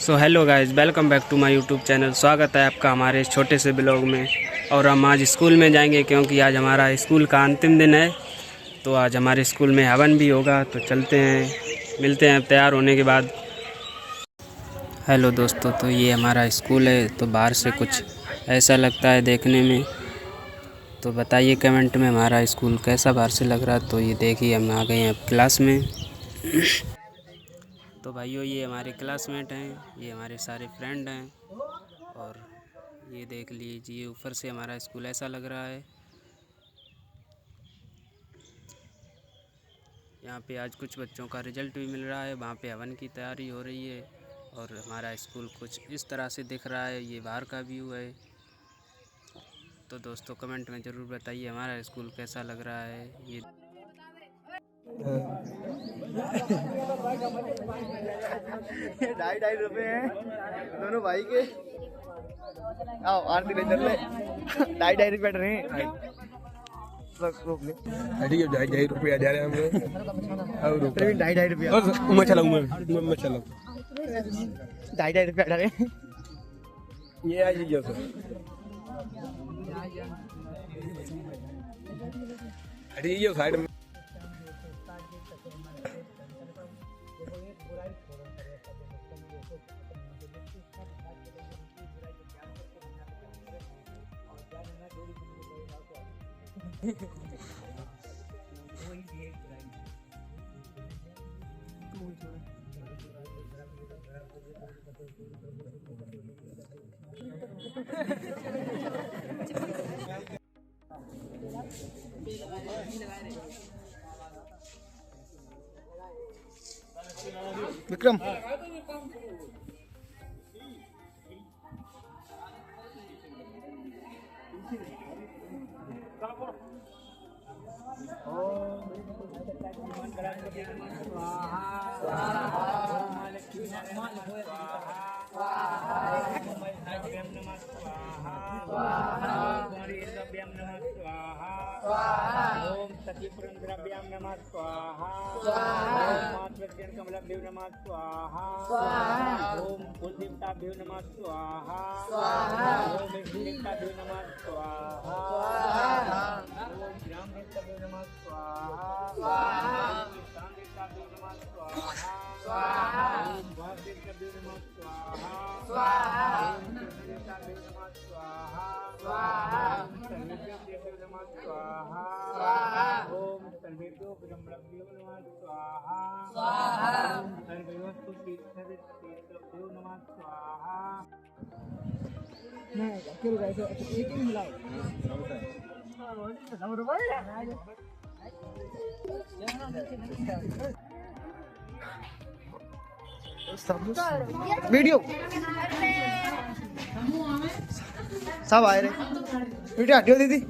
So hello guys, welcome back to my YouTube channel. स्वागत है आपका हमारे इस छोटे से ब्लॉग में। और हम आज स्कूल में जाएंगे क्योंकि आज हमारा स्कूल का अंतिम दिन है। तो आज हमारे स्कूल में हवन भी होगा, तो चलते हैं, मिलते हैं तैयार होने के बाद। हेलो दोस्तों, तो ये हमारा स्कूल है। तो बाहर से कुछ ऐसा लगता है देखने में। तो बताइए कमेंट में हमारा स्कूल कैसा बाहर से लग रहा है। तो ये देखिए, हम आ गए हैं अब क्लास में। तो भाइयों, ये हमारे क्लासमेट हैं, ये हमारे सारे फ्रेंड हैं। और ये देख लीजिए, ऊपर से हमारा स्कूल ऐसा लग रहा है। यहाँ पे आज कुछ बच्चों का रिजल्ट भी मिल रहा है, वहाँ पे हवन की तैयारी हो रही है। और हमारा स्कूल कुछ इस तरह से दिख रहा है। ये बाहर का व्यू है। तो दोस्तों कमेंट में ज़रूर बताइए हमारा स्कूल कैसा लग रहा है। ये 2.5 रुपए हैं दोनों भाई के। आओ आरती ले चल ले। 2.5 रुपए रहे हैं। ठीक है, 2.5 रुपया जा रहे हैं हम लोग। और रुपये 2.5 रुपया और मैं चलाऊँ, मैं चलाऊँ। 2.5 रुपया डाले। ये आ जाइए सर। अरे ये साइड में विक्रम ओम सतीपुरं द्रव्यां नमः स्वाहा। ओम मातृज्ञान कमलाभ्यो नमः स्वाहा। ओम कुलदेवताभ्यो नमः स्वाहा। ओम देवताभ्यो नमः स्वाहा। ओम ग्राम देवताभ्यो नमः स्वाहा। ओम स्थान देवताभ्यो नमः स्वाहा। ओम भाव देवताभ्यो नमः स्वाहा। ओम देवताभ्यो नमः स्वाहा। ओम सर्वेभ्यो नमः स्वाहा। ओम सर्वेभ्यो ब्रह्मभ्यो नमः स्वाहा। ओम सर्ववस्तु तीर्थभ्यो नमः स्वाहा। नहीं अकेले कैसे एक ही मिलाओ। वीडियो सब आए रे। वीडियो हटियो दीदी,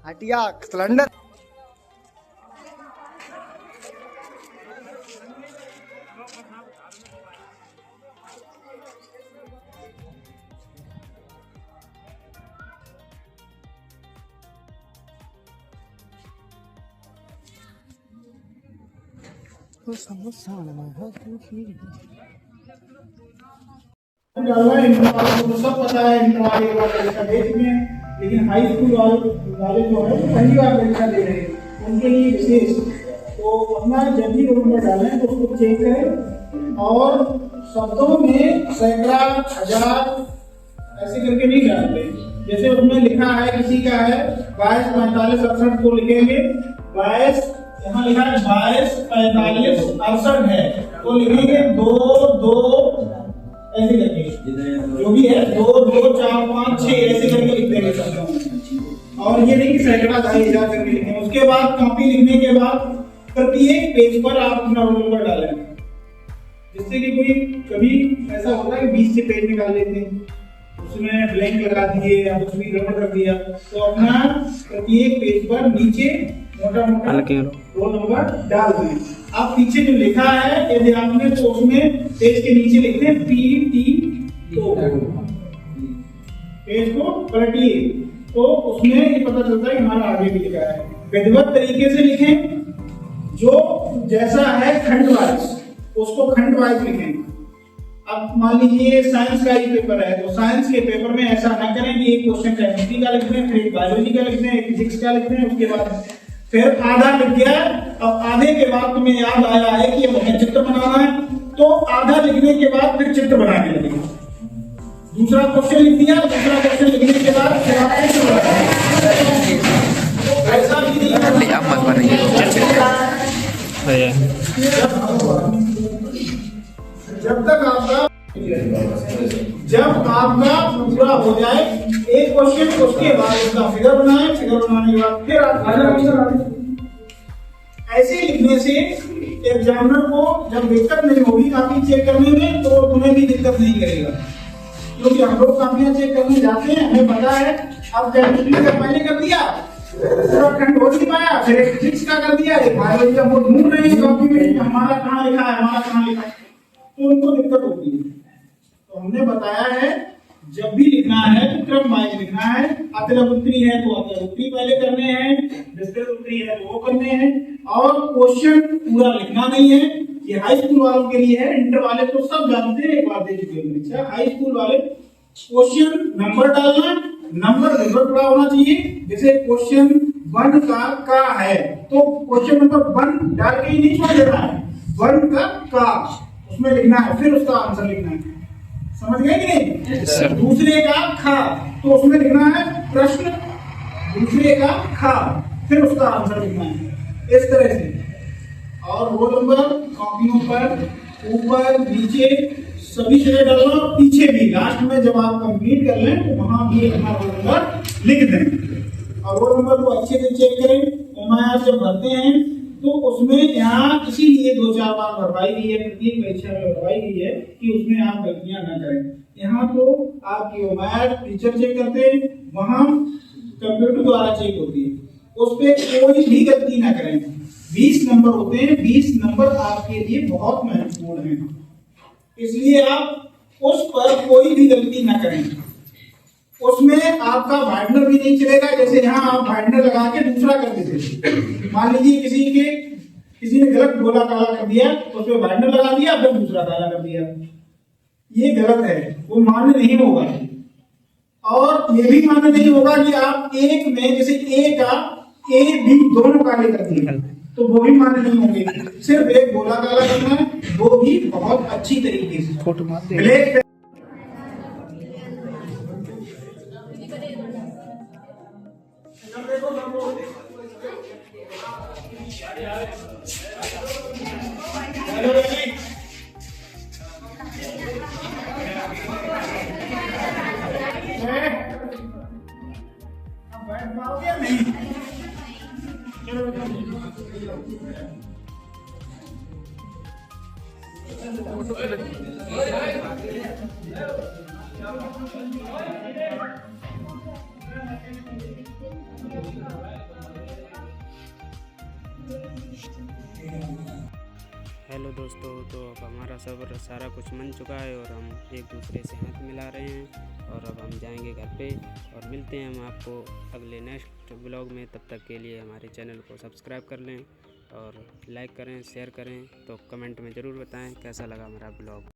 हटिया सिलेंडर। इंटर वालों को सब पता है। इंटर वाले परीक्षा दे चुके हैं, लेकिन हाई स्कूल वाले जो है वो पहली बार परीक्षा दे रहे हैं, उनके लिए विशेष। तो अपना जब भी रोल नंबर डालें तो उसको चेक करें और शब्दों में सैकड़ा हजार ऐसे करके नहीं डालते। जैसे उसमें लिखा है, किसी का है 22 45 68 को लिखेंगे 22, यहाँ लिखा है 22 45 68 है तो लिखेंगे 2 2 ऐसे करके, जो भी है 2 2 4 5 6 ऐसे करके लिख देंगे शब्दों। और ये नहीं कि सैकड़ा 2,500 करके लिखें। उसके बाद कॉपी लिखने के बाद प्रत्येक पेज पर आप अपना रोल नंबर डालें, जिससे कि कोई कभी ऐसा होता है कि 20 से पेज निकाल लेते हैं, उसमें ब्लैंक लगा दिए या कुछ भी गड़बड़ कर दिया। तो अपना प्रत्येक पेज पर नीचे मोटा मोटा रोल नंबर डाल दें। आप पीछे जो लिखा है यदि आपने तो उसमें पेज के नीचे लिखते हैं PTO, पेज को पलटिए तो उसमें ये पता चलता है कि हमारा आगे भी लिखा है। विधिवत तरीके से लिखें, जो जैसा है खंड वाइज उसको खंड वाइज लिखेंगे। अब मान लीजिए साइंस का ही पेपर है, तो साइंस के पेपर में ऐसा ना करें कि एक क्वेश्चन केमिस्ट्री का लिख दें, फिर एक बायोलॉजी का लिख दें, एक फिजिक्स का लिख दें, उसके बाद फिर आधा लिख गया। अब आधे के बाद तुम्हें याद आया है कि अब हमें चित्र बनाना है, तो आधा लिखने के बाद फिर चित्र बनाने लगे। दूसरा क्वेश्चन लिख दिया, दूसरा क्वेश्चन लिखने के बाद फिर आप चित्र बनाएंगे। तो ऐसा भी नहीं जब आपका पूरा हो जाए एक क्वेश्चन, उसके बाद उसका फिगर बनाए, फिगर बनाने के बाद फिर आप ऐसे लिखने से एग्जामिनर को जब दिक्कत नहीं होगी काफी चेक करने में, तो तुम्हें भी दिक्कत नहीं करेगा। क्योंकि हम लोग काफियां चेक करने जाते हैं, हमें पता है। अब केमिस्ट्री का पहले कर दिया, पूरा खंड हो नहीं पाया, फिर एक फिजिक्स का कर दिया, एक बायोलॉजी का वो ढूंढ रहे हैं कॉपी में हमारा कहाँ लिखा है, हमारा कहाँ लिखा है, तो उनको दिक्कत होती है। तो हमने बताया है जब भी लिखना है तो क्रम वाइज लिखना है। अतिरिक्त उत्तरी है तो अतिरिक्त उत्तरी पहले करने हैं, विस्तृत उत्तरी है तो वो करने हैं, और क्वेश्चन पूरा लिखना नहीं है। ये हाई स्कूल वालों के लिए है, इंटर वाले तो सब जानते हैं, एक बार दे चुके हैं परीक्षा। हाई स्कूल वाले क्वेश्चन नंबर डालना, नंबर नंबर पूरा होना चाहिए। जैसे क्वेश्चन 1 का है तो क्वेश्चन नंबर 1 डाल के ही नहीं छोड़ देना है, 1 का उसमें लिखना है, फिर उसका आंसर लिखना है। समझ गए कि नहीं? दूसरे का खा तो उसमें लिखना है प्रश्न, दूसरे का खा फिर उसका आंसर लिखना है, इस तरह से। और रोल नंबर कॉपियों पर ऊपर नीचे सभी जगह डालना, पीछे भी लास्ट में जब आप कंप्लीट कर लें तो वहां भी अपना रोल नंबर लिख दें। और रोल नंबर को अच्छे से चेक करें। एमआईआर जब भरते हैं तो उसमें यहाँ इसीलिए 2-4 बार भरवाई गई है, प्रत्येक परीक्षा में भरवाई गई है कि उसमें आप गलतियां न करें। यहाँ तो आपकी एमआईआर टीचर चेक करते हैं, वहां कंप्यूटर द्वारा चेक होती है, उस पर कोई भी गलती ना करें। 20 नंबर होते हैं, 20 नंबर आपके लिए बहुत महत्वपूर्ण है, इसलिए आप उस पर कोई भी गलती ना करें। उसमें आपका वाइडनर भी नहीं चलेगा। जैसे यहाँ आप वाइडनर लगा के दूसरा कर देते, मान लीजिए किसी ने गलत गोला काला कर दिया तो उसमें वाइडनर लगा दिया, फिर दूसरा काला कर दिया, ये गलत है, वो मान्य नहीं होगा। और ये भी मान्य नहीं होगा कि आप एक में जैसे ए का ए बी दोनों काले कर दिए, तो वो भी मान्य नहीं होंगे। सिर्फ एक गोला काला करना है, वो भी बहुत अच्छी तरीके से। ब्लैक बैठ पाओगे या नहीं? चलो हेलो दोस्तों, तो अब हमारा सफ़र सारा कुछ बन चुका है और हम एक दूसरे से हाथ मिला रहे हैं और अब हम जाएंगे घर पे और मिलते हैं हम आपको अगले नेक्स्ट ब्लॉग में। तब तक के लिए हमारे चैनल को सब्सक्राइब कर लें और लाइक करें, शेयर करें, तो कमेंट में ज़रूर बताएं कैसा लगा हमारा ब्लॉग।